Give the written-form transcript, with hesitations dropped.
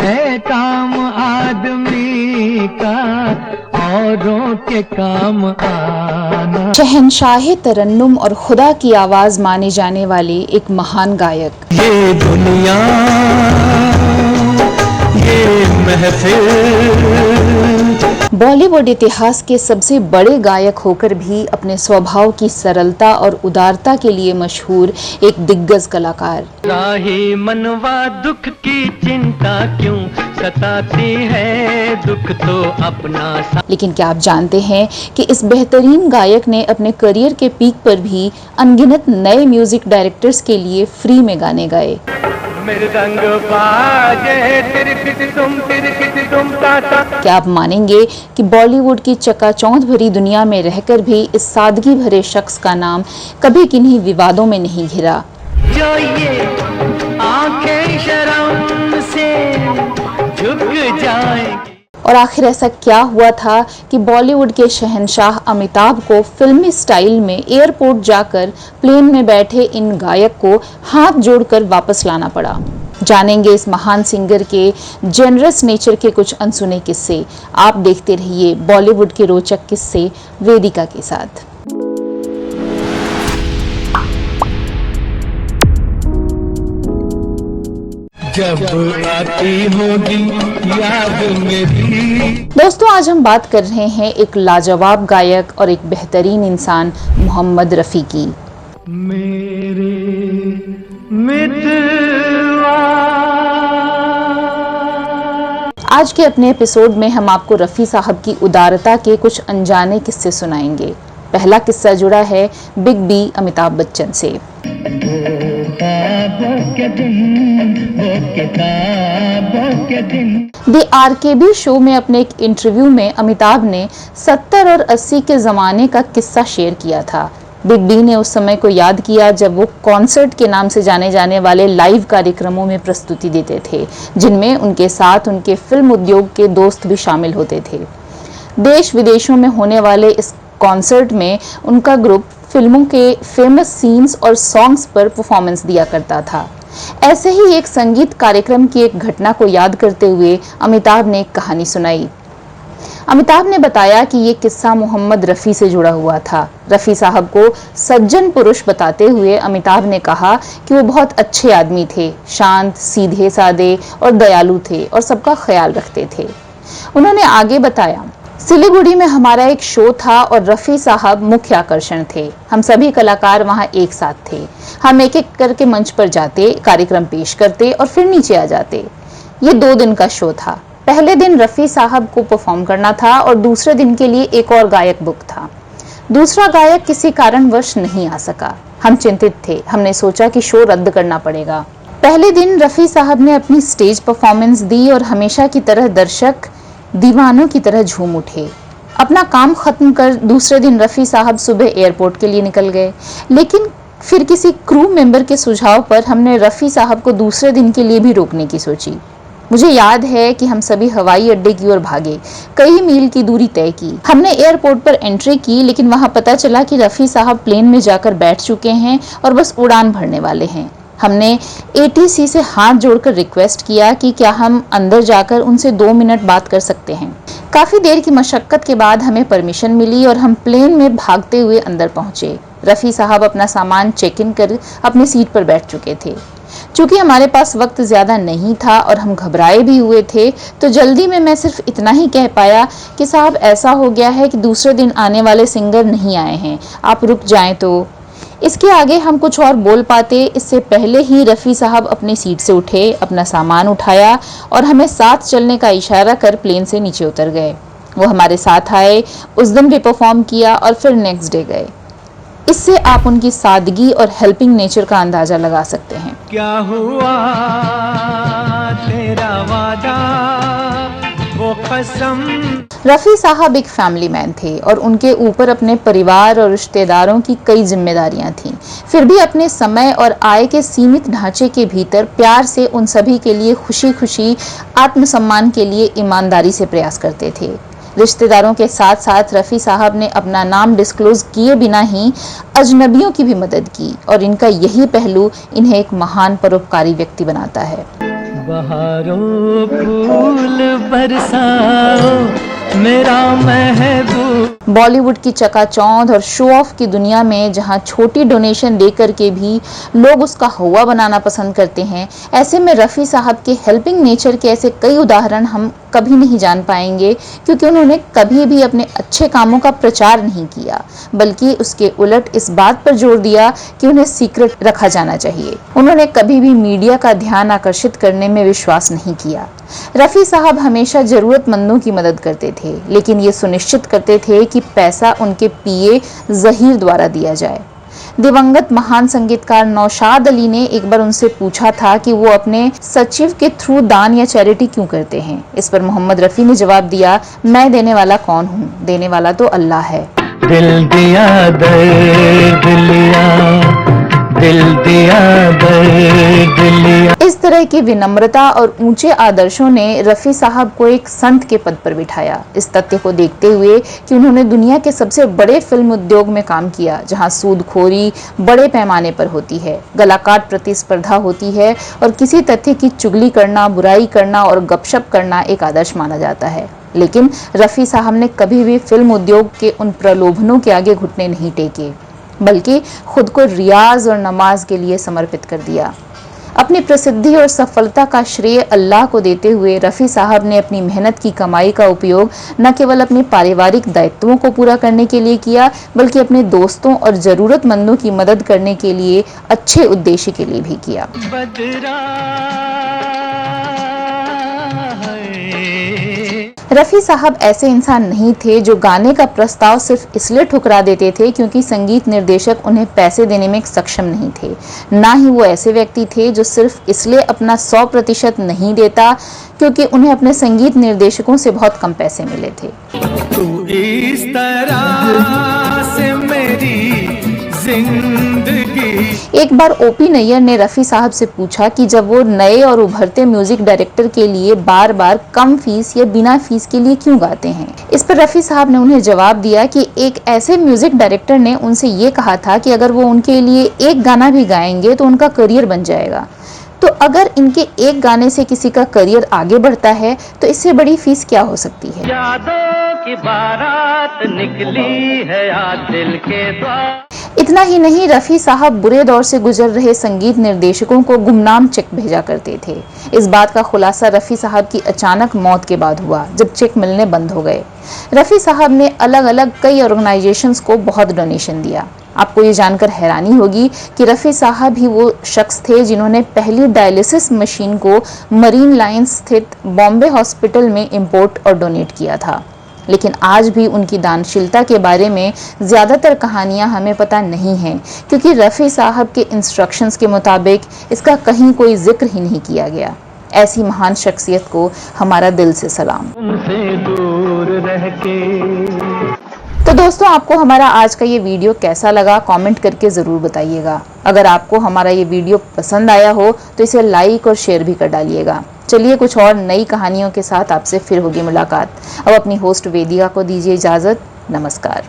है काम आदमी का औरों के काम आना। शहंशाहे तरन्नुम और खुदा की आवाज माने जाने वाले एक महान गायक। ये दुनिया, ये महफिल। बॉलीवुड इतिहास के सबसे बड़े गायक होकर भी अपने स्वभाव की सरलता और उदारता के लिए मशहूर एक दिग्गज कलाकार। राही मनवा दुख की चिंता क्यों सताती है, दुख तो अपना सा। लेकिन क्या आप जानते हैं कि इस बेहतरीन गायक ने अपने करियर के पीक पर भी अनगिनत नए म्यूजिक डायरेक्टर्स के लिए फ्री में गाने गाए। क्या आप मानेंगे कि बॉलीवुड की चकाचौंध भरी दुनिया में रहकर भी इस सादगी भरे शख्स का नाम कभी किन्हीं विवादों में नहीं घिरा। जो ये आंखें शर्म से झुक जाएंगी। और आखिर ऐसा क्या हुआ था कि बॉलीवुड के शहंशाह अमिताभ को फिल्मी स्टाइल में एयरपोर्ट जाकर प्लेन में बैठे इन गायक को हाथ जोड़कर वापस लाना पड़ा। जानेंगे इस महान सिंगर के जेनरस नेचर के कुछ अनसुने किस्से। आप देखते रहिए बॉलीवुड के रोचक किस्से वेदिका के साथ। जब आती होगी याद मेरी। दोस्तों, आज हम बात कर रहे हैं एक लाजवाब गायक और एक बेहतरीन इंसान मोहम्मद रफ़ी की। मेरे मितवा। आज के अपने एपिसोड में हम आपको रफ़ी साहब की उदारता के कुछ अनजाने किस्से सुनाएंगे। पहला किस्सा जुड़ा है बिग बी अमिताभ बच्चन से। द आरकेबी शो में अपने एक इंटरव्यू में अमिताभ ने 70 और 80 के ज़माने का किस्सा शेयर किया था। बिग बी ने उस समय को याद किया जब वो कॉन्सर्ट के नाम से जाने जाने वाले लाइव कार्यक्रमों में प्रस्तुति देते थे, जिनमें उनके साथ उनके फिल्म उद्योग के दोस्त भी शामिल होते थे। देश विदेशों में होने वाले इस कॉन्सर्ट में उनका ग्रुप फिल्मों के फेमस सीन्स और सॉन्ग्स पर परफॉर्मेंस दिया करता था। ऐसे ही एक संगीत कार्यक्रम की एक घटना को याद करते हुए अमिताभ ने एक कहानी सुनाई। अमिताभ ने बताया कि ये किस्सा मोहम्मद रफ़ी से जुड़ा हुआ था। रफ़ी साहब को सज्जन पुरुष बताते हुए अमिताभ ने कहा कि वो बहुत अच्छे आदमी थे, शांत, सीधे साधे और दयालु थे और सबका ख्याल रखते थे। उन्होंने आगे बताया, सिलीगुड़ी में हमारा एक शो था और रफ़ी साहब मुख्य आकर्षण थे। हम सभी कलाकार वहां एक साथ थे। हम एक एक करके मंच पर जाते, कार्यक्रम पेश करते और फिर नीचे आ जाते। ये 2 दिन का शो था। पहले दिन रफ़ी साहब को परफॉर्म करना था और दूसरे दिन के लिए एक और गायक बुक था। दूसरा गायक किसी कारणवश नहीं आ सका। हम चिंतित थे। हमने सोचा कि शो रद्द करना पड़ेगा। पहले दिन रफ़ी साहब ने अपनी स्टेज परफॉर्मेंस दी और हमेशा की तरह दर्शक दीवानों की तरह झूम उठे। अपना काम खत्म कर दूसरे दिन रफ़ी साहब सुबह एयरपोर्ट के लिए निकल गए, लेकिन फिर किसी क्रू मेंबर के सुझाव पर हमने रफ़ी साहब को दूसरे दिन के लिए भी रोकने की सोची। मुझे याद है कि हम सभी हवाई अड्डे की ओर भागे, कई मील की दूरी तय की। हमने एयरपोर्ट पर एंट्री की, लेकिन वहां पता चला कि रफ़ी साहब प्लेन में जाकर बैठ चुके हैं और बस उड़ान भरने वाले हैं। हमने एटीसी से हाथ जोड़कर रिक्वेस्ट किया कि क्या हम अंदर जाकर उनसे 2 मिनट बात कर सकते हैं। काफी देर की मशक्कत के बाद हमें परमिशन मिली और हम प्लेन में भागते हुए अंदर पहुंचे। रफ़ी साहब अपना सामान चेक इन कर अपनी सीट पर बैठ चुके थे। चूंकि हमारे पास वक्त ज्यादा नहीं था और हम घबराए भी हुए थे, तो जल्दी में मैं सिर्फ इतना ही कह पाया कि साहब ऐसा हो गया है कि दूसरे दिन आने वाले सिंगर नहीं आए हैं, आप रुक जाएं तो। इसके आगे हम कुछ और बोल पाते इससे पहले ही रफ़ी साहब अपनी सीट से उठे, अपना सामान उठाया और हमें साथ चलने का इशारा कर प्लेन से नीचे उतर गए। वो हमारे साथ आए, उस दिन भी परफॉर्म किया और फिर नेक्स्ट डे गए। इससे आप उनकी सादगी और हेल्पिंग नेचर का अंदाजा लगा सकते हैं। क्या हुआ तेरा वादा वो कसम। रफ़ी साहब एक फैमिली मैन थे और उनके ऊपर अपने परिवार और रिश्तेदारों की कई जिम्मेदारियां थीं। फिर भी अपने समय और आय के सीमित ढांचे के भीतर प्यार से उन सभी के लिए खुशी खुशी आत्मसम्मान के लिए ईमानदारी से प्रयास करते थे। रिश्तेदारों के साथ साथ रफ़ी साहब ने अपना नाम डिस्क्लोज किए बिना ही अजनबियों की भी मदद की और इनका यही पहलू इन्हें एक महान परोपकारी व्यक्ति बनाता है। बहारों फूल बरसाओ मेरा महबूब। बॉलीवुड की चकाचौंध और शो ऑफ की दुनिया में जहां छोटी डोनेशन देकर के भी लोग उसका हवा बनाना पसंद करते हैं, ऐसे में रफ़ी साहब के हेल्पिंग नेचर के ऐसे कई उदाहरण हम कभी नहीं जान पाएंगे, क्योंकि उन्होंने कभी भी अपने अच्छे कामों का प्रचार नहीं किया, बल्कि उसके उलट इस बात पर जोर दिया कि उन्हें सीक्रेट रखा जाना चाहिए। उन्होंने कभी भी मीडिया का ध्यान आकर्षित करने में विश्वास नहीं किया। रफ़ी साहब हमेशा जरूरतमंदों की मदद करते थे, लेकिन ये सुनिश्चित करते थे कि पैसा उनके पीए ज़हीर द्वारा दिया जाए। दिवंगत महान संगीतकार नौशाद अली ने एक बार उनसे पूछा था कि वो अपने सचिव के थ्रू दान या चैरिटी क्यों करते हैं। इस पर मोहम्मद रफ़ी ने जवाब दिया, मैं देने वाला कौन हूँ, देने वाला तो अल्लाह है। दिल दिया दर्द लिया, दिल दिया दर्द लिया। इस तरह की विनम्रता और ऊंचे आदर्शों ने रफ़ी साहब को एक संत के पद पर बिठाया। इस तथ्य को देखते हुए कि उन्होंने दुनिया के सबसे बड़े फिल्म उद्योग में काम किया, जहां सूदखोरी बड़े पैमाने पर होती है, गलाकाट प्रतिस्पर्धा होती है और किसी तथ्य की चुगली करना, बुराई करना और गपशप करना एक आदर्श माना जाता है। लेकिन रफ़ी साहब ने कभी भी फिल्म उद्योग के उन प्रलोभनों के आगे घुटने नहीं टेके, बल्कि खुद को रियाज और नमाज के लिए समर्पित कर दिया। अपनी प्रसिद्धि और सफलता का श्रेय अल्लाह को देते हुए रफ़ी साहब ने अपनी मेहनत की कमाई का उपयोग न केवल अपने पारिवारिक दायित्वों को पूरा करने के लिए किया, बल्कि अपने दोस्तों और ज़रूरतमंदों की मदद करने के लिए अच्छे उद्देश्य के लिए भी किया। रफ़ी साहब ऐसे इंसान नहीं थे जो गाने का प्रस्ताव सिर्फ इसलिए ठुकरा देते थे क्योंकि संगीत निर्देशक उन्हें पैसे देने में सक्षम नहीं थे। ना ही वो ऐसे व्यक्ति थे जो सिर्फ इसलिए अपना 100% नहीं देता क्योंकि उन्हें अपने संगीत निर्देशकों से बहुत कम पैसे मिले थे। तू इस तरह से मेरी जिंदगी। एक बार ओपी नैयर ने रफ़ी साहब से पूछा कि जब वो नए और उभरते म्यूजिक डायरेक्टर के लिए बार बार कम फीस या बिना फीस के लिए क्यों गाते हैं। इस पर रफ़ी साहब ने उन्हें जवाब दिया कि एक ऐसे म्यूजिक डायरेक्टर ने उनसे ये कहा था कि अगर वो उनके लिए एक गाना भी गाएंगे तो उनका करियर बन जाएगा। तो अगर इनके एक गाने से किसी का करियर आगे बढ़ता है तो इससे बड़ी फीस क्या हो सकती है। यादों की बारात निकली है आज दिल के द्वार। इतना ही नहीं, रफ़ी साहब बुरे दौर से गुजर रहे संगीत निर्देशकों को गुमनाम चेक भेजा करते थे। इस बात का खुलासा रफ़ी साहब की अचानक मौत के बाद हुआ, जब चेक मिलने बंद हो गए। रफ़ी साहब ने अलग अलग कई ऑर्गेनाइजेशंस को बहुत डोनेशन दिया। आपको ये जानकर हैरानी होगी कि रफ़ी साहब ही वो शख्स थे जिन्होंने पहली डायलिसिस मशीन को मरीन लाइन स्थित बॉम्बे हॉस्पिटल में इंपोर्ट और डोनेट किया था। लेकिन आज भी उनकी दानशीलता के बारे में ज़्यादातर कहानियां हमें पता नहीं हैं, क्योंकि रफ़ी साहब के इंस्ट्रक्शंस के मुताबिक इसका कहीं कोई जिक्र ही नहीं किया गया। ऐसी महान शख्सियत को हमारा दिल से सलाम। तुमसे दूर रह के। तो दोस्तों, आपको हमारा आज का ये वीडियो कैसा लगा कमेंट करके ज़रूर बताइएगा। अगर आपको हमारा ये वीडियो पसंद आया हो तो इसे लाइक और शेयर भी कर डालिएगा। चलिए कुछ और नई कहानियों के साथ आपसे फिर होगी मुलाकात। अब अपनी होस्ट वेदिका को दीजिए इजाज़त। नमस्कार।